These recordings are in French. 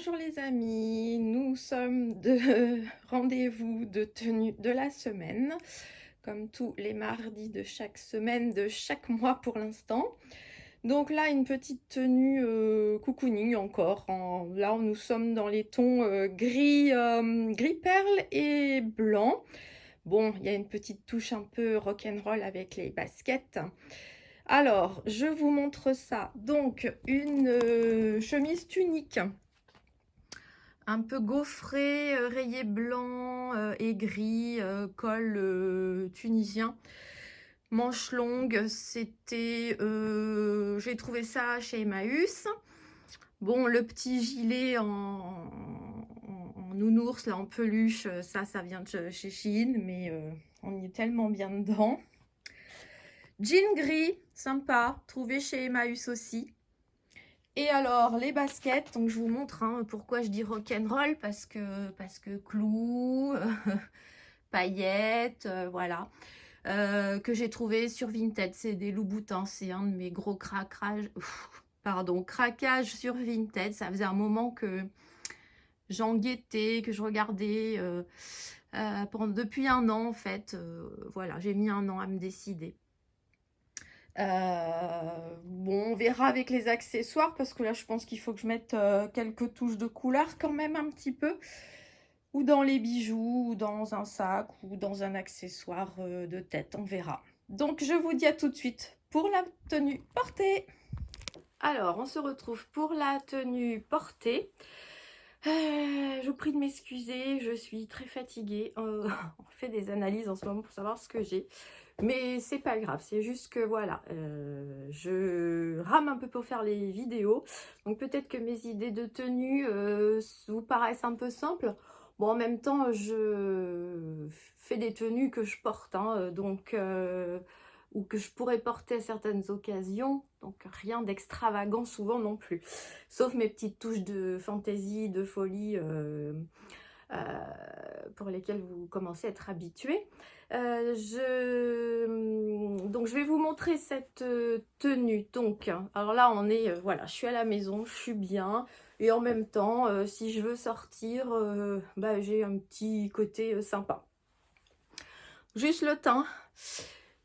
Bonjour les amis, nous sommes de rendez-vous de tenue de la semaine, comme tous les mardis de chaque semaine, de chaque mois pour l'instant. Donc là, une petite tenue cocooning encore. Là, nous sommes dans les tons gris, gris perle et blanc. Bon, il y a une petite touche un peu rock'n'roll avec les baskets. Alors, je vous montre ça. Donc, une chemise tunique un peu gaufré, rayé blanc et gris, col tunisien, manche longue. C'était, j'ai trouvé ça chez Emmaüs. Bon, le petit gilet en nounours, là, en peluche, ça vient de chez Shein, mais on y est tellement bien dedans. Jean gris, sympa, trouvé chez Emmaüs aussi. Et alors, les baskets, donc je vous montre pourquoi je dis rock'n'roll, parce que clous, paillettes, voilà, que j'ai trouvé sur Vinted. C'est des Louboutins, c'est un de mes gros craquages sur Vinted. Ça faisait un moment que j'en guettais, que je regardais depuis un an en fait. Voilà, j'ai mis un an à me décider. Bon, on verra avec les accessoires parce que là je pense qu'il faut que je mette quelques touches de couleur quand même un petit peu, ou dans les bijoux, ou dans un sac, ou dans un accessoire de tête, on verra. Donc je vous dis à tout de suite pour la tenue portée. Alors on se retrouve pour la tenue portée. Je vous prie de m'excuser, je suis très fatiguée. On fait des analyses en ce moment pour savoir ce que j'ai. Mais c'est pas grave, c'est juste que voilà, je rame un peu pour faire les vidéos. Donc peut-être que mes idées de tenue vous paraissent un peu simples. Bon, en même temps, je fais des tenues que je porte, hein, ou que je pourrais porter à certaines occasions. Donc rien d'extravagant souvent non plus. Sauf mes petites touches de fantaisie, de folie pour lesquelles vous commencez à être habitués. Donc je vais vous montrer cette tenue. Donc alors là on est voilà, je suis à la maison, je suis bien, et en même temps si je veux sortir, j'ai un petit côté sympa. Juste le teint.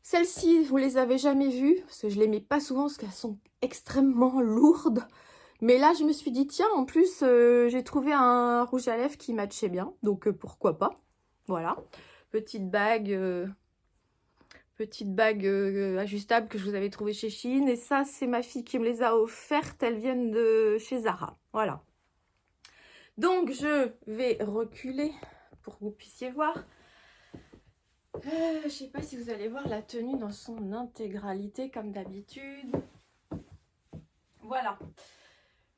Celles-ci vous les avez jamais vues parce que je les mets pas souvent parce qu'elles sont extrêmement lourdes. Mais là je me suis dit tiens, en plus j'ai trouvé un rouge à lèvres qui matchait bien, donc pourquoi pas. Voilà, petite bague ajustable que je vous avais trouvé chez Shein. Et ça, c'est ma fille qui me les a offertes. Elles viennent de chez Zara. Voilà. Donc, je vais reculer pour que vous puissiez voir. Je sais pas si vous allez voir la tenue dans son intégralité, comme d'habitude. Voilà.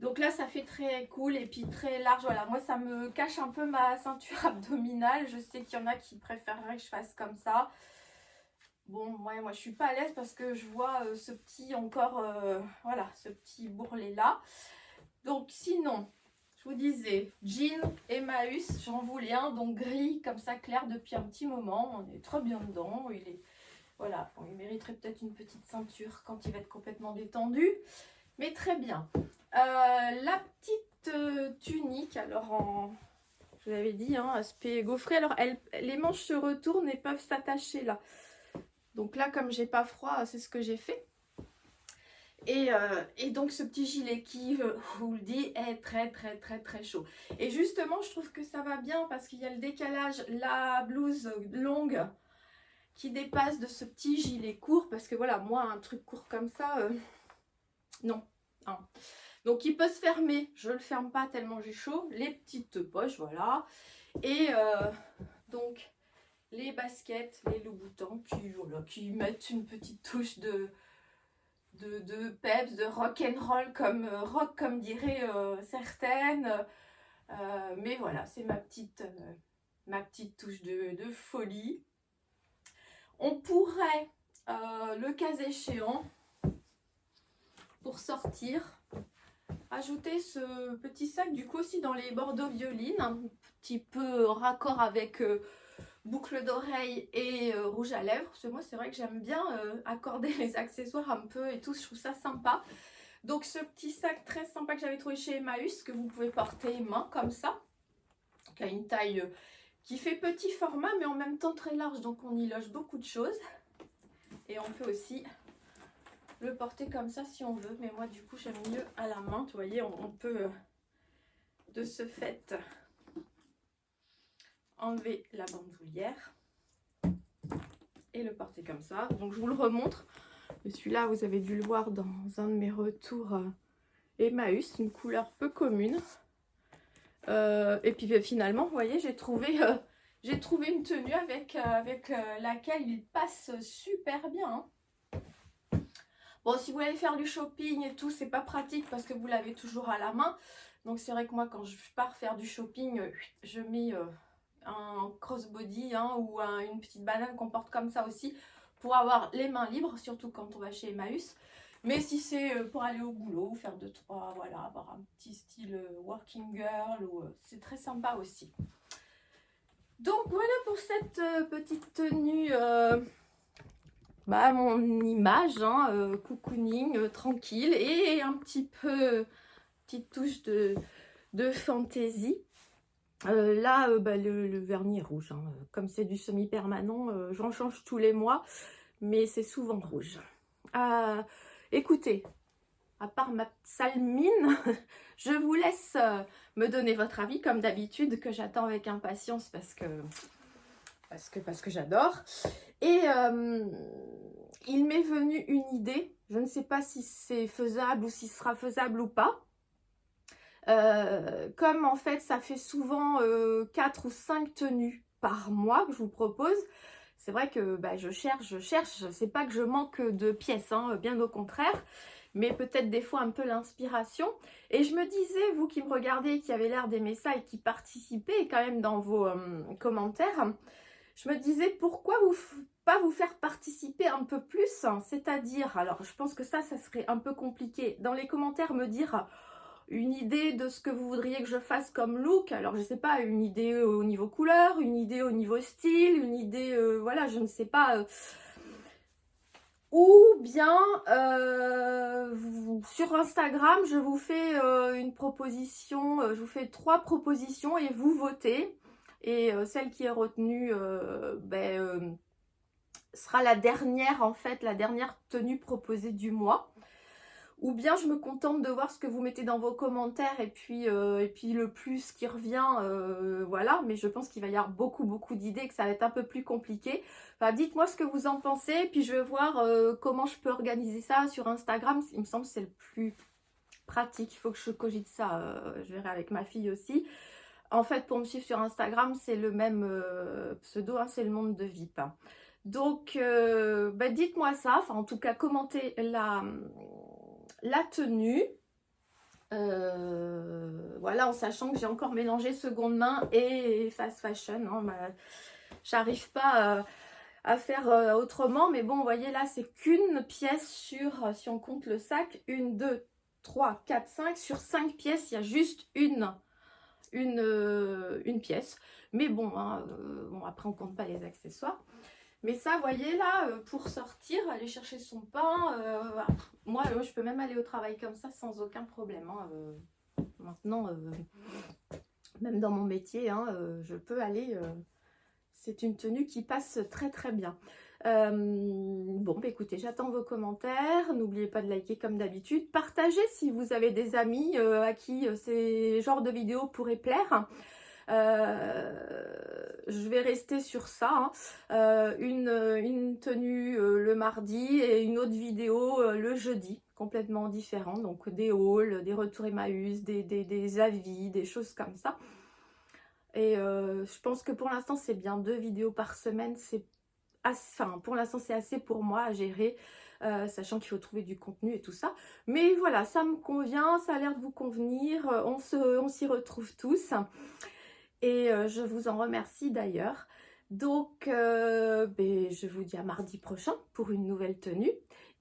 Donc là, ça fait très cool et puis très large. Voilà, moi, ça me cache un peu ma ceinture abdominale. Je sais qu'il y en a qui préféreraient que je fasse comme ça. Bon, ouais, moi je suis pas à l'aise parce que je vois ce petit encore, voilà, ce petit bourrelet là. Donc sinon, je vous disais, jean Emmaüs, j'en voulais un, donc gris comme ça, clair depuis un petit moment. On est très bien dedans. Il est, voilà, bon, il mériterait peut-être une petite ceinture quand il va être complètement détendu, mais très bien. La petite tunique, alors je vous avais dit, aspect gaufré. Alors les manches se retournent et peuvent s'attacher là. Donc là, comme j'ai pas froid, c'est ce que j'ai fait. Et donc ce petit gilet qui, je vous le dis, est très très très très chaud. Et justement, je trouve que ça va bien parce qu'il y a le décalage, la blouse longue qui dépasse de ce petit gilet court. Parce que voilà, moi, un truc court comme ça, non. Hein. Donc il peut se fermer, je le ferme pas tellement j'ai chaud. Les petites poches, voilà. Et donc les baskets, les Louboutins qui mettent une petite touche de peps, de rock'n'roll comme rock comme diraient certaines. Mais voilà, c'est ma petite touche de folie. On pourrait, le cas échéant, pour sortir, ajouter ce petit sac du coup aussi dans les bordeaux violines, un petit peu raccord avec boucle d'oreille et rouge à lèvres, parce que moi c'est vrai que j'aime bien accorder les accessoires un peu et tout, je trouve ça sympa. Donc ce petit sac très sympa que j'avais trouvé chez Emmaüs, que vous pouvez porter main comme ça, qui a une taille qui fait petit format mais en même temps très large, donc on y loge beaucoup de choses. Et on peut aussi le porter comme ça si on veut, mais moi du coup j'aime mieux à la main. Vous voyez, on peut de ce fait enlever la bandoulière et le porter comme ça. Donc je vous le remontre. Celui-là, vous avez dû le voir dans un de mes retours Emmaüs, une couleur peu commune. Et puis finalement, vous voyez, j'ai trouvé une tenue avec laquelle il passe super bien. Hein. Bon, si vous voulez faire du shopping et tout, c'est pas pratique parce que vous l'avez toujours à la main. Donc c'est vrai que moi, quand je pars faire du shopping, je mets un crossbody hein, ou une petite banane qu'on porte comme ça aussi pour avoir les mains libres, surtout quand on va chez Emmaüs. Mais si c'est pour aller au boulot, faire 2-3, voilà, avoir un petit style working girl, c'est très sympa aussi. Donc voilà pour cette petite tenue, mon image, hein, cocooning, tranquille et un petit peu, petite touche de fantaisie. Là, le vernis est rouge, hein. Comme c'est du semi-permanent, j'en change tous les mois, mais c'est souvent rouge. Écoutez, à part ma sale mine, je vous laisse me donner votre avis, comme d'habitude, que j'attends avec impatience parce que j'adore. Et il m'est venu une idée, je ne sais pas si c'est faisable ou si ce sera faisable ou pas. Comme en fait ça fait souvent 4 ou 5 tenues par mois que je vous propose, c'est vrai que je cherche, c'est pas que je manque de pièces, hein, bien au contraire, mais peut-être des fois un peu l'inspiration. Et je me disais, vous qui me regardez, qui avez l'air d'aimer ça et qui participez quand même dans vos commentaires, je me disais pourquoi pas vous faire participer un peu plus, hein, c'est-à-dire, alors je pense que ça serait un peu compliqué, dans les commentaires me dire une idée de ce que vous voudriez que je fasse comme look. Alors je sais pas, une idée au niveau couleur, une idée au niveau style, une idée, voilà, je ne sais pas. Ou bien sur Instagram, je vous fais une proposition, je vous fais 3 propositions et vous votez. Et celle qui est retenue sera la dernière, en fait, la dernière tenue proposée du mois. Ou bien je me contente de voir ce que vous mettez dans vos commentaires et puis le plus qui revient, voilà. Mais je pense qu'il va y avoir beaucoup d'idées, que ça va être un peu plus compliqué. Enfin, dites-moi ce que vous en pensez, puis je vais voir comment je peux organiser ça sur Instagram. Il me semble que c'est le plus pratique, il faut que je cogite ça, je verrai avec ma fille aussi. En fait, pour me suivre sur Instagram, c'est le même pseudo, hein, c'est le monde de VIP. Donc, dites-moi ça, enfin en tout cas, commentez la tenue, voilà, en sachant que j'ai encore mélangé seconde main et fast fashion, hein, j'arrive pas à faire autrement, mais bon, vous voyez là, c'est qu'une pièce sur, si on compte le sac, 1, 2, 3, 4, 5, sur 5 pièces, il y a juste une pièce, mais bon, hein, bon, après on compte pas les accessoires. Mais ça, vous voyez là, pour sortir, aller chercher son pain, moi je peux même aller au travail comme ça sans aucun problème. Hein, maintenant, même dans mon métier, hein, je peux aller. C'est une tenue qui passe très bien. Bon, écoutez, j'attends vos commentaires. N'oubliez pas de liker comme d'habitude. Partagez si vous avez des amis à qui ces genres de vidéos pourraient plaire. Je vais rester sur ça, hein. Une tenue le mardi et une autre vidéo le jeudi, complètement différent, donc des hauls, des retours Emmaüs, des avis, des choses comme ça. Et je pense que pour l'instant c'est bien, 2 vidéos par semaine, c'est assez, enfin, pour l'instant c'est assez pour moi à gérer, sachant qu'il faut trouver du contenu et tout ça. Mais voilà, ça me convient, ça a l'air de vous convenir, on s'y retrouve tous. Et je vous en remercie d'ailleurs. Donc, je vous dis à mardi prochain pour une nouvelle tenue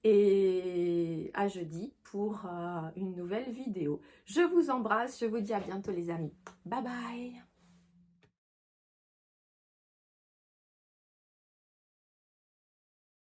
et à jeudi pour une nouvelle vidéo. Je vous embrasse, je vous dis à bientôt les amis. Bye bye!